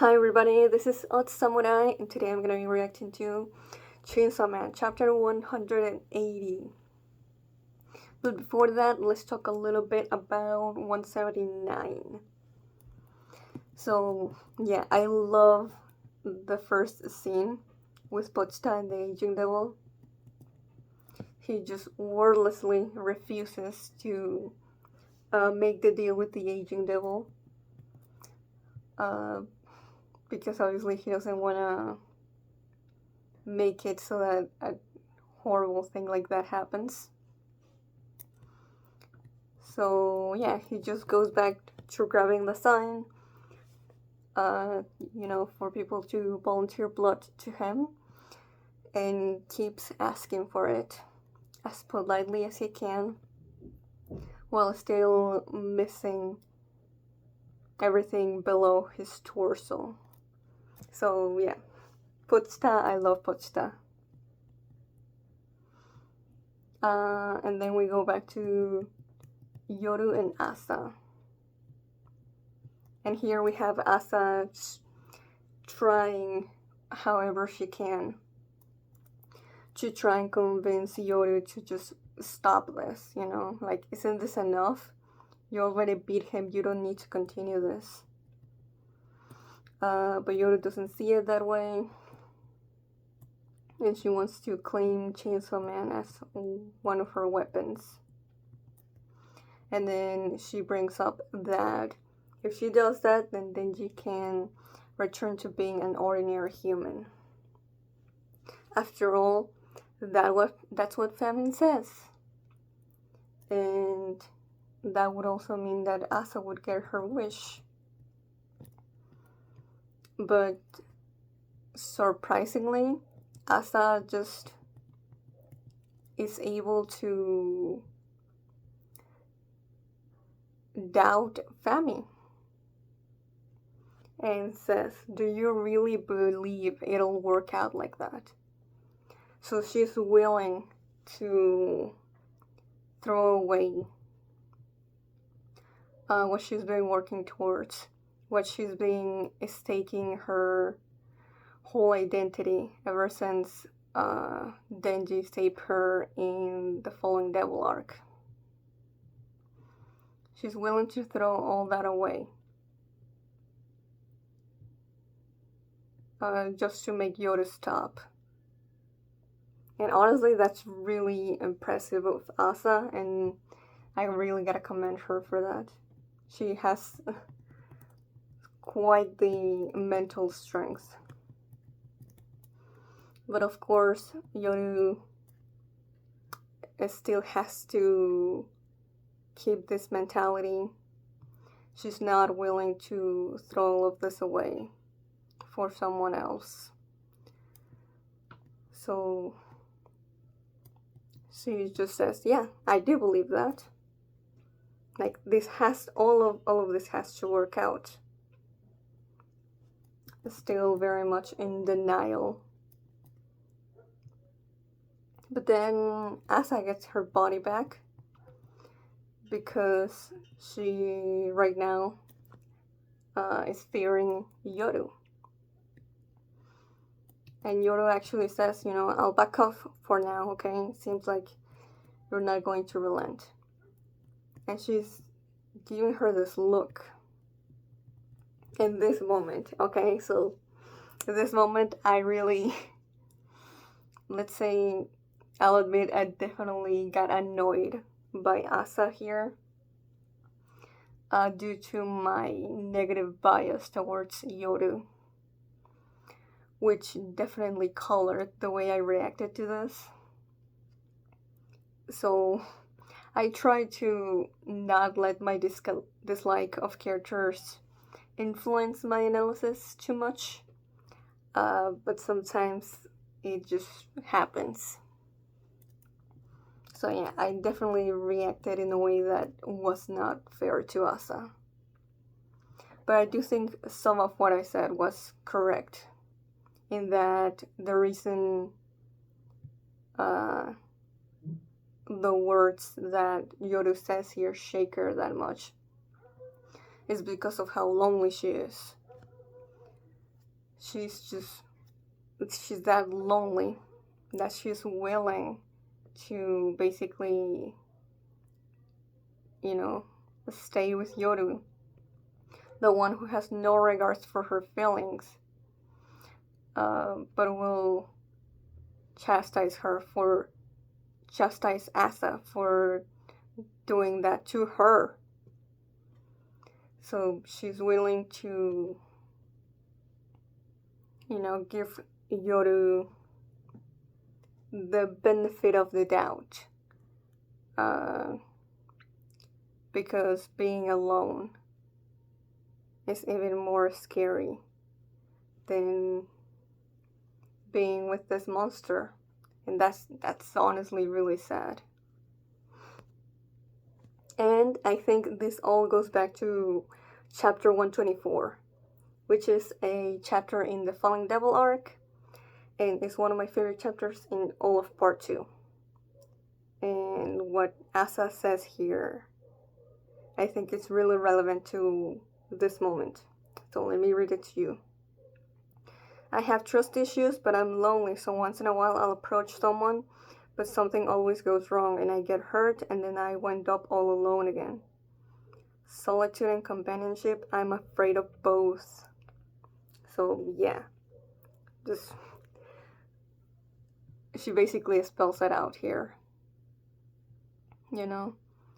Hi everybody, this is Odd Samurai, and today I'm going to be reacting to Chainsaw Man, chapter 180. But before that, let's talk a little bit about 179. So, yeah, I love the first scene with Pochita and the aging devil. He just wordlessly refuses to make the deal with the aging devil. Because obviously he doesn't want to make it so that a horrible thing like that happens. So yeah, he just goes back to grabbing the sign, for people to volunteer blood to him, and keeps asking for it as politely as he can, while still missing everything below his torso. So yeah, Pochita, I love Pochita. And then we go back to Yoru and Asa. And here we have Asa trying however she can to try and convince Yoru to just stop this, like, isn't this enough? You already beat him, you don't need to continue this. But Yoru doesn't see it that way, and she wants to claim Chainsaw Man as one of her weapons. And then she brings up that if she does that, then Denji can return to being an ordinary human. After all, that's what famine says. And that would also mean that Asa would get her wish. But surprisingly, Asa just is able to doubt Fami and says, do you really believe it'll work out like that? So she's willing to throw away what she's been working towards, what she's been staking her whole identity ever since Denji saved her in the Fallen Devil arc. She's willing to throw all that away just to make Yoda stop. And honestly, that's really impressive of Asa, and I really gotta commend her for that. She has quite the mental strength. But of course, Yoru still has to keep this mentality. She's not willing to throw all of this away for someone else. So she just says, yeah, I do believe that. Like, all of this has to work out. Still very much in denial. But then Asa gets her body back because she right now is fearing Yoru. And Yoru actually says, I'll back off for now, okay? It seems like you're not going to relent. And she's giving her this look in this moment, okay? So in this moment, I really, let's say, I'll admit I definitely got annoyed by Asa here due to my negative bias towards Yoru, which definitely colored the way I reacted to this. So I try to not let my dislike of characters influence my analysis too much, but sometimes it just happens. So yeah, I definitely reacted in a way that was not fair to Asa. But I do think some of what I said was correct, in that the reason the words that Yoru says here shake her that much is because of how lonely she is. she's that lonely that she's willing to basically, stay with Yoru, the one who has no regards for her feelings, but will chastise Asa for doing that to her. So she's willing to, give Yoru the benefit of the doubt. Because being alone is even more scary than being with this monster. And that's honestly really sad. And I think this all goes back to chapter 124, which is a chapter in the Falling Devil arc, and it's one of my favorite chapters in all of part 2. And what Asa says here, I think it's really relevant to this moment. So let me read it to you. I have trust issues, but I'm lonely, so once in a while I'll approach someone, but something always goes wrong and I get hurt, and then I wind up all alone again. Solitude and companionship, I'm afraid of both. So yeah, she basically spells it out here.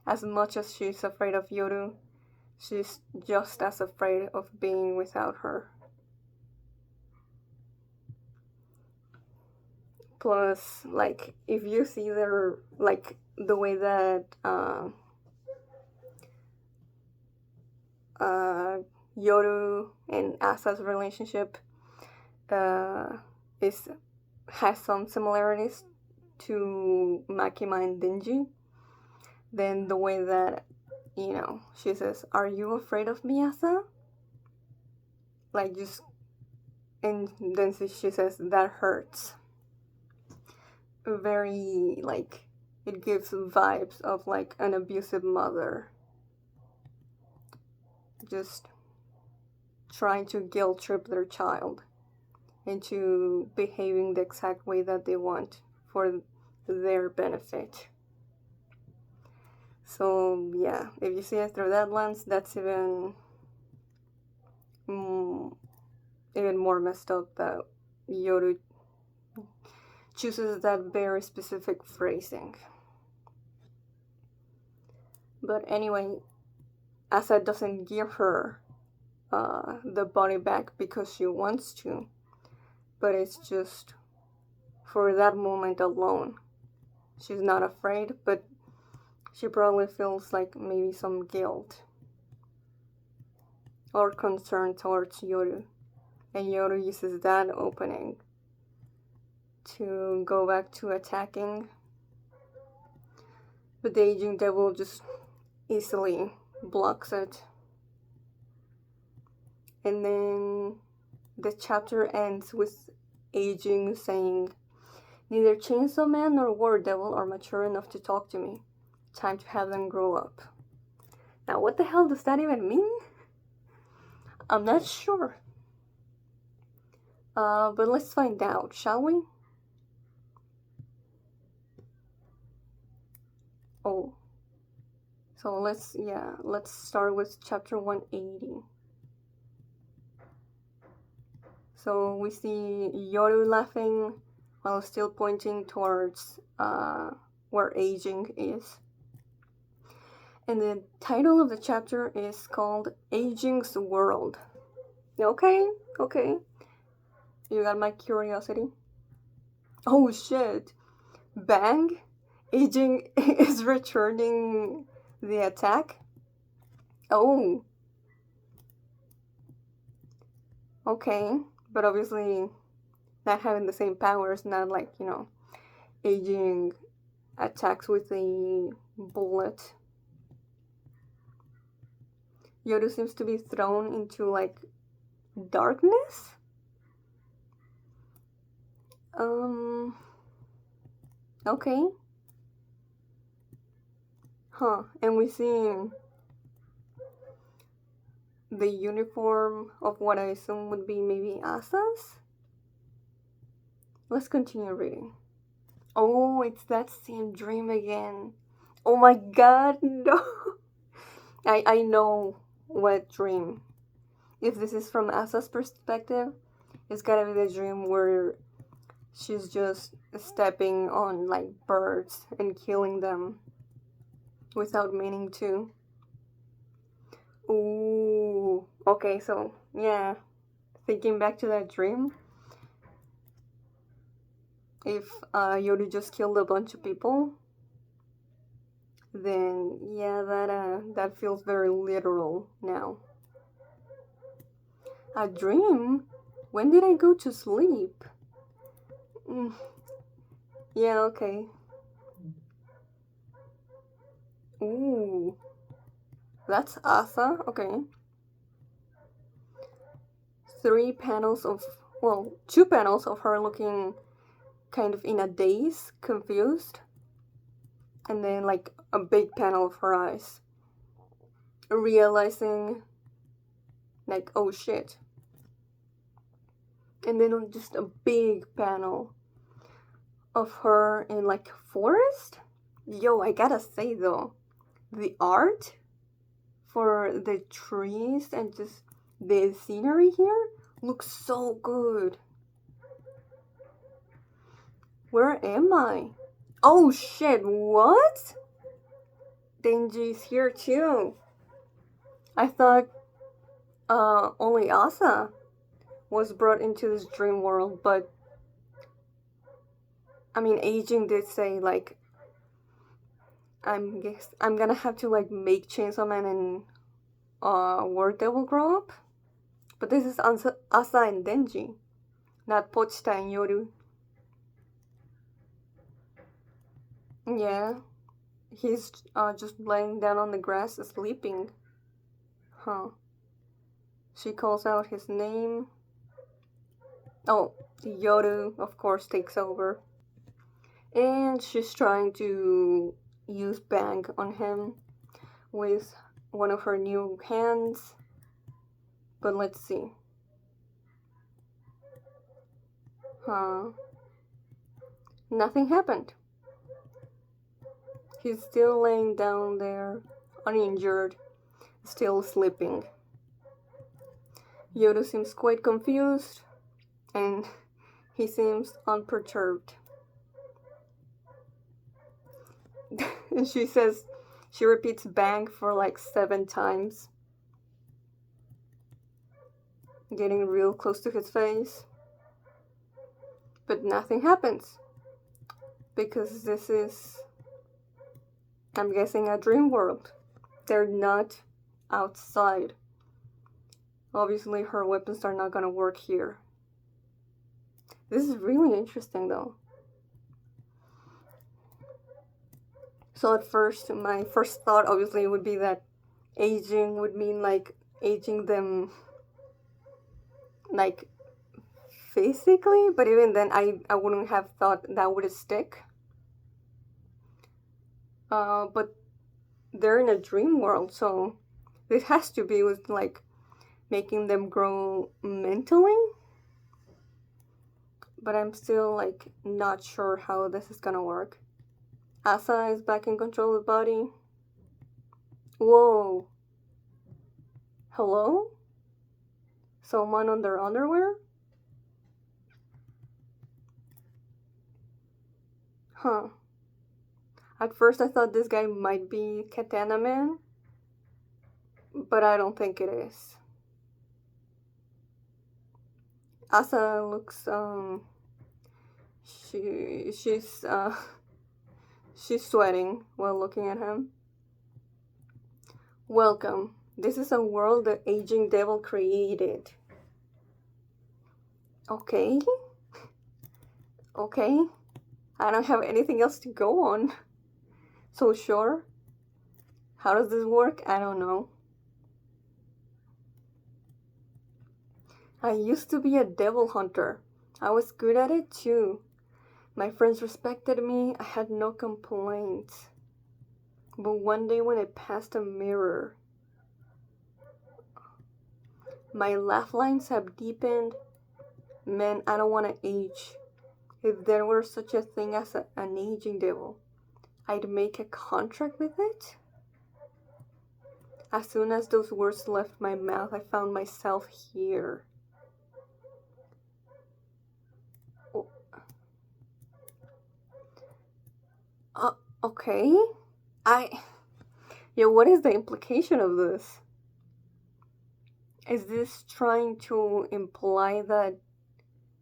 As much as she's afraid of Yoru, she's just as afraid of being without her. Plus, if you see the way that Yoru and Asa's relationship has some similarities to Makima and Denji, then the way that, she says, "Are you afraid of me, Asa?" And then she says, "That hurts." Very, it gives vibes of, an abusive mother. Just trying to guilt trip their child into behaving the exact way that they want for their benefit. So yeah, if you see it through that lens, that's even more messed up that Yoru chooses that very specific phrasing. But anyway, Asa doesn't give her the body back because she wants to, but it's just for that moment alone. She's not afraid, but she probably feels maybe some guilt or concern towards Yoru, and Yoru uses that opening to go back to attacking, but the aging devil just easily blocks it. And then the chapter ends with Aging saying, "Neither Chainsaw Man nor War Devil are mature enough to talk to me. Time to have them grow up." Now, what the hell does that even mean? I'm not sure. But let's find out, shall we? Oh. So let's start with chapter 180. So we see Yoru laughing while still pointing towards where Aging is. And the title of the chapter is called Aging's World. Okay. You got my curiosity? Oh shit. Bang! Aging is returning the attack? Oh. Okay. But obviously not having the same powers, not Aging attacks with a bullet. Yoru seems to be thrown into darkness? Okay. Huh. And we see the uniform of what I assume would be maybe Asa's. Let's continue reading. Oh, it's that same dream again. Oh my god, no. I know what dream. If this is from Asa's perspective, it's gotta be the dream where she's just stepping on like birds and killing them without meaning to. Ooh, okay, so yeah, thinking back to that dream, if Yoru just killed a bunch of people, then yeah, that feels very literal now. A dream? When did I go to sleep? Mm, yeah, okay. Ooh, that's Asa. Okay. 2 panels of her looking kind of in a daze, confused, and then like a big panel of her eyes, realizing, like, oh shit. And then just a big panel of her in like forest. Yo, I gotta say though, the art for the trees and just the scenery here looks so good. Where am I? Oh shit, what? Denji's here too. I thought only Asa was brought into this dream world, but I mean, aging did say like I'm gonna have to like make Chainsaw Man and War Devil grow up. But this is Asa and Denji, not Pochita and Yoru. Yeah, he's just laying down on the grass sleeping. Huh. She calls out his name. Oh, Yoru, of course, takes over. And she's trying to use Bang on him with one of her new hands. But let's see. Huh. Nothing happened. He's still laying down there, uninjured, still sleeping. Yoda seems quite confused, and he seems unperturbed. And she repeats bang for like 7 times, getting real close to his face. But nothing happens, because this is, I'm guessing, a dream world. They're not outside. Obviously, her weapons are not gonna work here. This is really interesting, though. So at first, my first thought obviously would be that aging would mean like aging them like physically, but even then I wouldn't have thought that would stick. But they're in a dream world, so it has to be with like making them grow mentally. But I'm still like not sure how this is gonna work. Asa is back in control of the body. Whoa. Hello? Someone on their underwear? Huh. At first I thought this guy might be Katana Man, but I don't think it is. Asa looks she's she's sweating while looking at him. Welcome. This is a world the aging devil created. Okay. Okay. I don't have anything else to go on. So sure. How does this work? I don't know. I used to be a devil hunter. I was good at it too. My friends respected me. I had no complaints. But one day when I passed a mirror, My laugh lines have deepened. Man, I don't want to age. If there were such a thing as an aging devil, I'd make a contract with it. As soon as those words left my mouth, I found myself here. Oh. Okay. Yeah, what is the implication of this? Is this trying to imply that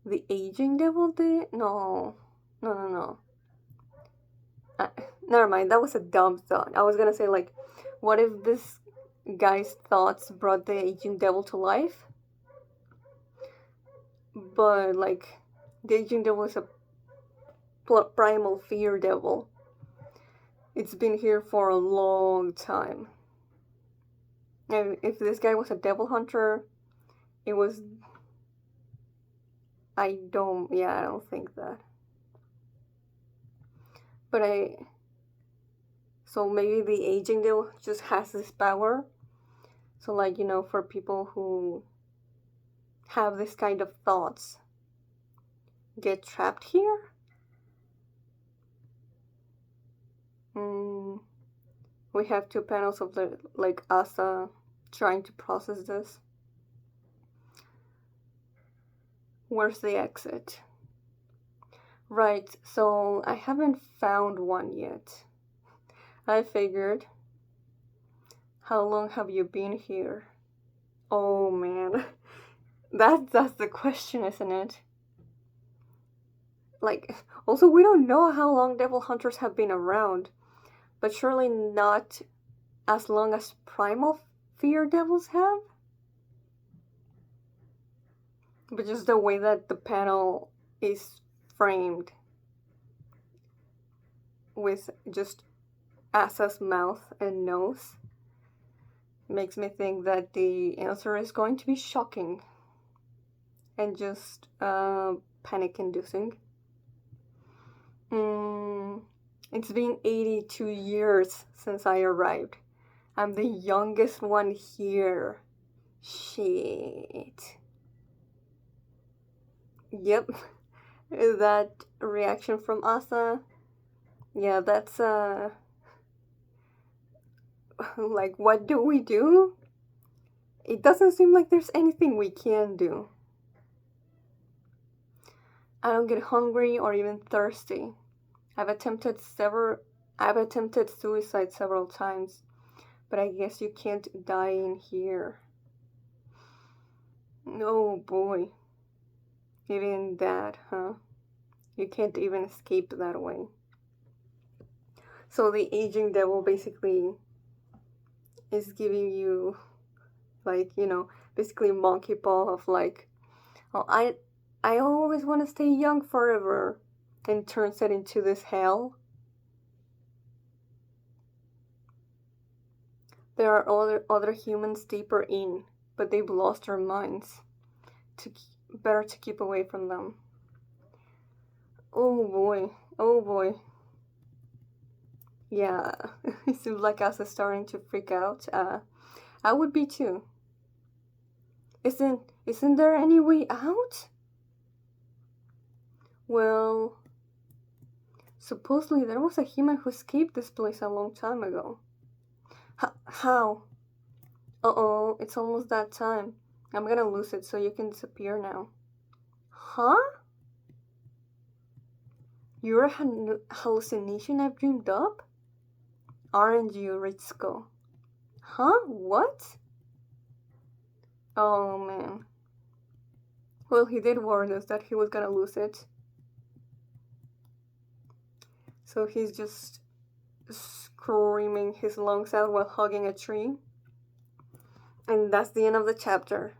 the aging devil did? No. No. Never mind, that was a dumb thought. I was gonna say, like, what if this guy's thoughts brought the aging devil to life? But, like, the aging devil is a primal fear devil. It's been here for a long time. And if this guy was a devil hunter, it was... I don't think that. But so maybe the aging devil just has this power. So, like, for people who have this kind of thoughts get trapped here. We have two panels of the Asa trying to process this. Where's the exit? Right, so I haven't found one yet. I figured. How long have you been here? Oh man. That's the question, isn't it? Like, also, we don't know how long devil hunters have been around, but surely not as long as primal fear devils have. But just the way that the panel is framed with just Asa's mouth and nose makes me think that the answer is going to be shocking and just panic-inducing. It's been 82 years since I arrived. I'm the youngest one here. Shit. Yep. That reaction from Asa. Yeah, that's like, what do we do? It doesn't seem like there's anything we can do. I don't get hungry or even thirsty. I've attempted suicide several times, but I guess you can't die in here. Oh boy. Even that, huh? You can't even escape that way. So the aging devil basically is giving you, like, basically monkey paw of like, oh, I always want to stay young forever, and turns it into this hell. There are other humans deeper in, but they've lost their minds. Better to keep away from them. Oh boy. Yeah, it seems like us is starting to freak out. I would be too. Isn't there any way out? Well, supposedly there was a human who escaped this place a long time ago. How? Uh-oh, it's almost that time. I'm gonna lose it so you can disappear now. Huh? You're a hallucination I've dreamed up? Aren't you, Ritsuko? Huh? What? Oh man. Well, he did warn us that he was gonna lose it. So he's just screaming his lungs out while hugging a tree. And that's the end of the chapter.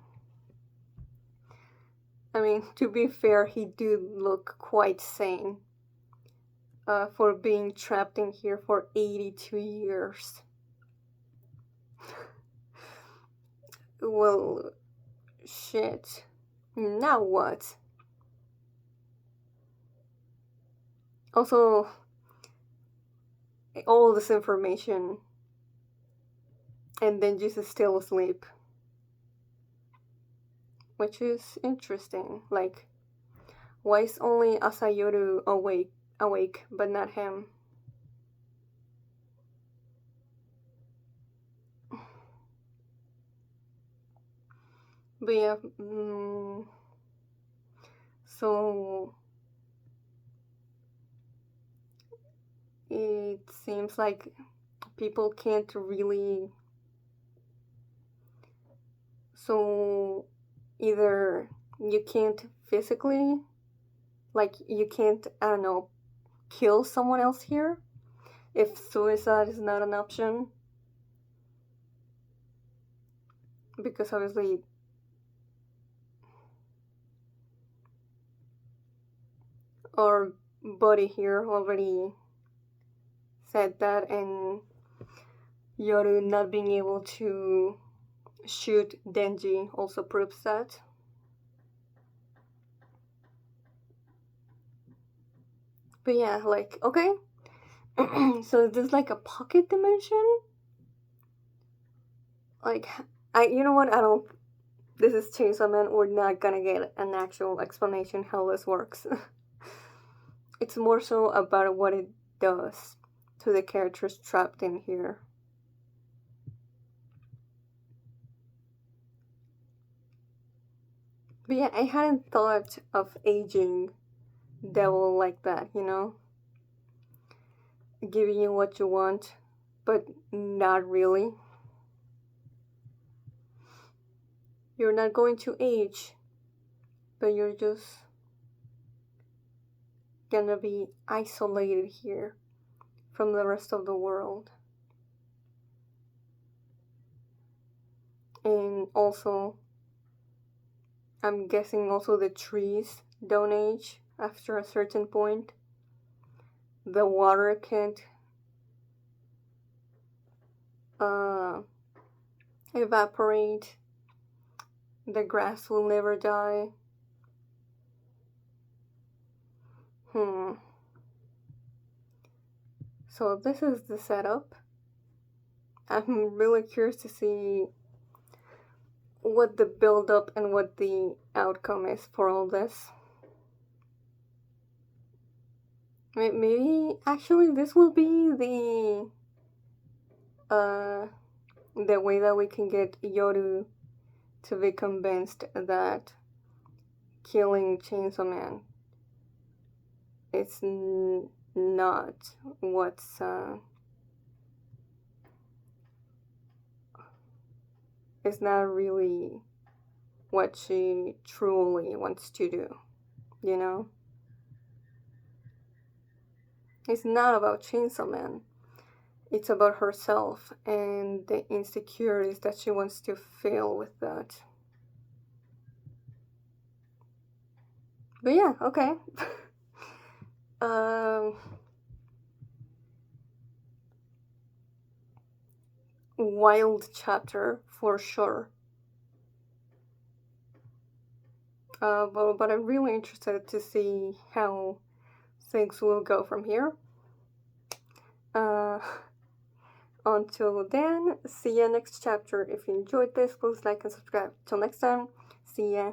I mean, to be fair, he did look quite sane for being trapped in here for 82 years. Well, shit. Now what? Also, all this information, and then just still asleep. which is interesting. Like, why is only Asayoru awake, but not him? But yeah, so it seems like people can't really. So either you can't physically, like, you can't, I don't know, kill someone else here if suicide is not an option. Because obviously, our buddy here already said that, and Yoru not being able to shoot Denji also proves that. But yeah, like, okay. So there's like a pocket dimension? Like, you know what, I don't, this is Chainsaw Man, we're not gonna get an actual explanation how this works. It's more so about what it does to the characters trapped in here. But yeah, I hadn't thought of aging Devil like that, you know? Giving you what you want, but not really. You're not going to age, but you're just gonna be isolated here from the rest of the world. And also, I'm guessing also the trees don't age after a certain point. The water can't evaporate. The grass will never die. So this is the setup. I'm really curious to see what the build up and what the outcome is for all this. Maybe actually this will be the way that we can get Yoru to be convinced that killing Chainsaw Man is not what's is not really what she truly wants to do, you know? It's not about Chainsaw Man. It's about herself and the insecurities that she wants to fill with that. But yeah, okay. Wild chapter for sure. But I'm really interested to see how things will go from here. Until then, see ya next chapter. If you enjoyed this, please like and subscribe. Till next time, see ya.